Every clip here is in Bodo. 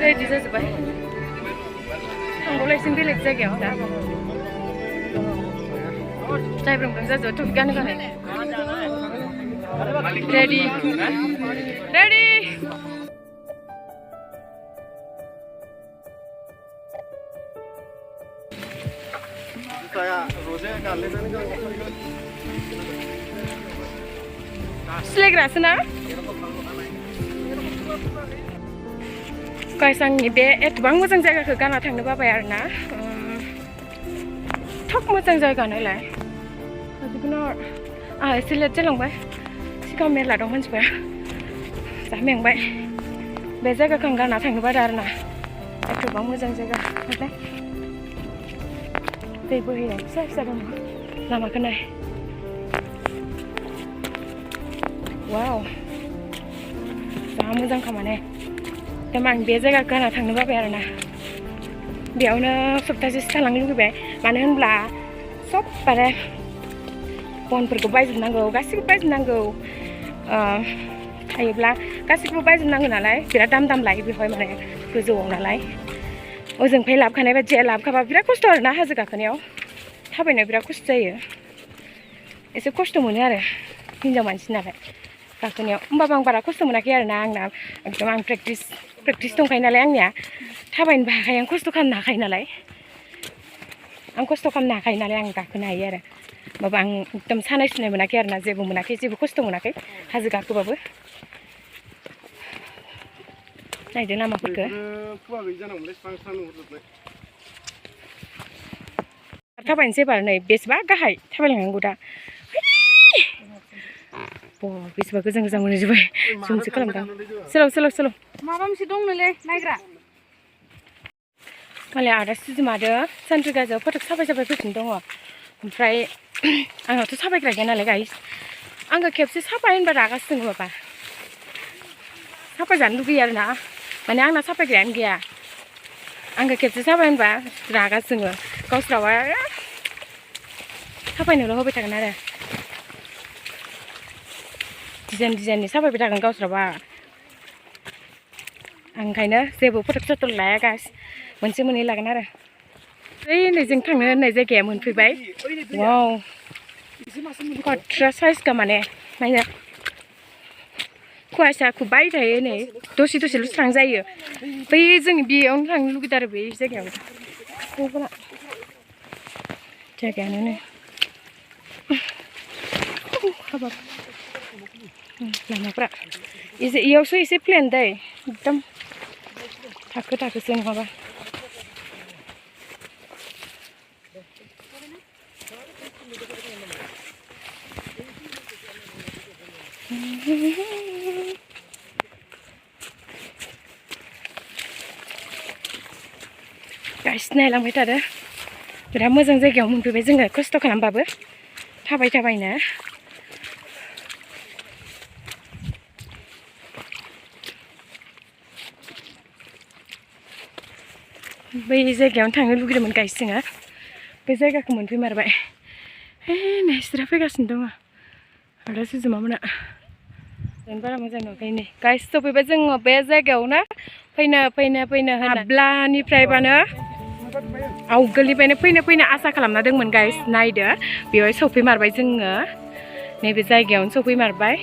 रेडि जाजोब्बाय थांबावलायसिम बेलेग जायगायाव दा जायब्रोम जाजोब्बाय टपिक गानो गानै रेडि रेडि सिलायग्रासो ना गाइस आंनि बे एथबां मोजां जायगाखौ गाना थांनो बाबाय आरोना थक मोजां जायगा नालाय जिखुनु आंहा एसे लेट जालांबाय सिगां मेरला दं मानसिफोरा जा मेंबाय बे जायगाखौ आं गाना थांनो बादों आरोना एथबां मोजां जायगा नालाय दै बोहैनाय फिसा फिसा दङ लामाखौ नाय वाव जा मोजांखा माने दा आं बे जायगाखौ गाना थांनो बाबाय आरोना बेयावनो सप्तासेसो थालांनो लुगैबाय मानो होनब्ला सब बारे बनफोरखौ बायजोबनांगौ गासिबो बायजोबनांगौ थायोब्ला गासिबो बायजोबनांगौ नालाय बिराद दाम दाम लायो बेवहाय माने गोजौआव नालाय ओजोंनिफ्राय लाबोखानाय बायदि लाबोखाबा बिराद खस्थ' आरोना हाजो गाखोनायाव थाबायनायाव बिराद खस्थ' जायो एसे खस्थ' मोनो आरो हिनजाव मानसि नालाय गाखोनायाव होमबाबो आं बारा खस्थ' मोनाखै आरोना आंना एकदम आं प्रेक्टिस दंखायो नालाय आंनिया थाबायनोबो हाखायो आं खस्थ' खालामनो हाखायो नालाय आं खस्थ' खालामनो हाखायो नालाय आं गाखोनो हायो आरो होमबाबो आं एकदम सानाय सुनाय मोनाखै आरोना जेबो मोनाखै जेबो खस्थ' मोनाखै हाजो गाखोबाबो नायदो लामाफोरखौ थाबायनोसै एबार नै बेसेबा गाहाय थाबायलांनांगौ दा बेसेबा गोजान गोजान मोनहैजोब्बाय जोंसो खालामदों सोलाव माबा मोनसे दंनोलै नायग्रा मालाय आदा सुजुमादो सानट्रिगाजों फटक साफाय फैफिन दङ ओमफ्राय आंनावथ' साफायग्रा गैया नालाय गाइस आङो खेबसे साफाय होनबा रागासो जोङो माबा साफाय जानो लुगैयो आरोना माने आंना साफायग्रायानो गैया आंखौ खेबसे साफाय होनबा रागा जोङो गावस्रावा साफायनोल' होबाय थागोन आरो डिजाइननि साफायबाय थागोन गावस्राबा आं ओंखायनो जेबो फटक सटक लाया गास मोनसे मोननै लागोन आरो ओइ नै जों थांनो होननाय जायगाया मोनफैबाय वाव खथ्रा साइजखा माने नायनो कुवासा खुबाय थायो नै दसे दसेल' स्रां जायो बै जों बेयावनो थांनो लुगैदों आरो बै जायगायाव जायगायानो नै हाबाब लामाफ्रा इयावसो एसे प्लेन दै एकदम थाखो थाखोसो नङाबा गाइस नायलांबाय थादो बिराद मोजां जायगायाव मोनफैबाय जोङो खस्थ' खालामबाबो थाबायनो बै जायगायावनो थांनो लुगैदोंमोन गाइस जोङो बे जायगाखौ मोनफैमारबाय नायस्रा फैगासिनो दङ आदा सुजुमामोना बारा मोजां नुवाखै नै गाइस सफैबाय जोङो बे जायगायावनो फैनो हाब्लानिफ्रायबानो आवगोलनिफ्रायनो फैनो आसा खालामना दंमोन गाइस नायदो बेवहाय सफैमारबाय जोङो नैबे जायगायावनो सफैमारबाय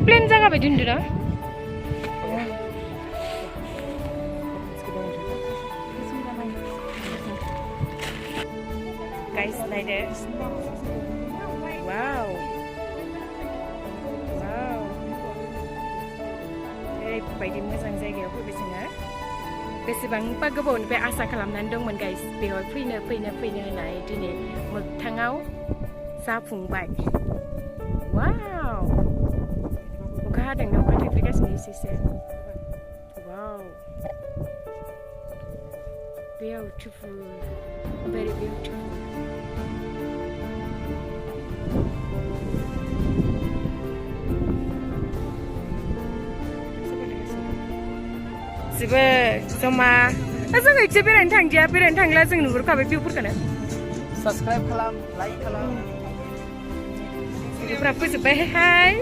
प्लेन जागा बायदि नुदों ना गाइस नायदो वाव ओरैबायदि मोजां जायगायाव फैबाय जोङो बेसेबांबा गोबावनिफ्राय आसा खालामनानै दंमोन गाइस बेवहाय फैनो होननानै दिनै मोगथाङाव जाफुंबाय वाव अखा हादोंना अखा थाइफ्रिगासिनो एसे वाव beautiful very beautiful जोबोद जमा जों एसे बेरायनो थांला जों नुहुरखाबाय भिउफोरखौनो साबस्क्राइब खालाम लाइक खालाम गथ'फ्रा फोजोब्बायहाय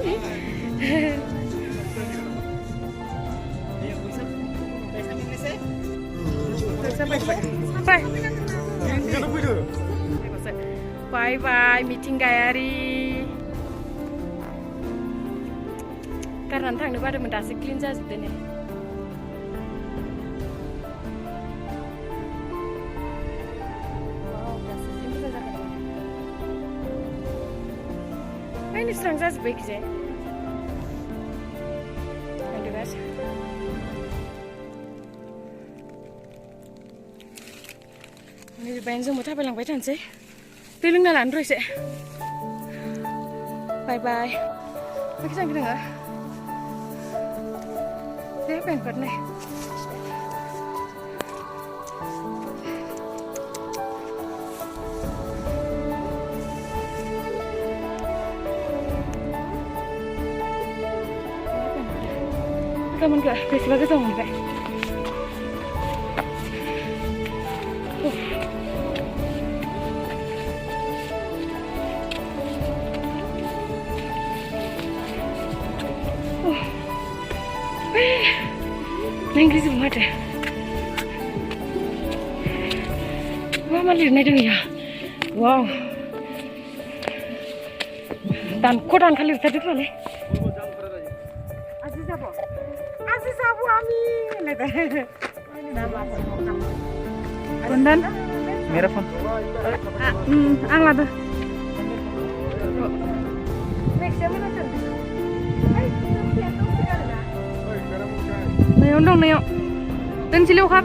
बाय बाय मिथिंगायारि गारनानै थांनो बादोंमोन दासो क्लिन जाजोबदों नै नायनो स्रां जाजोब्बाय खिजाय नैबेहायनो जोंबो थाबायलांबाय थानोसै दै लोंना लानो र' एसे बाय बाय मा थांखि नोङो दे पेन्ट नाय गाबोन बेसेबा गोजां मोनबाय इंग्लिसबो माथो मा लिरनाय दं इया वाव दानख' दानखा लिरथारदों खोमालै আজি যাব আমি Bundan मेरा phone ang lado Nayon dong nayon dan sila uka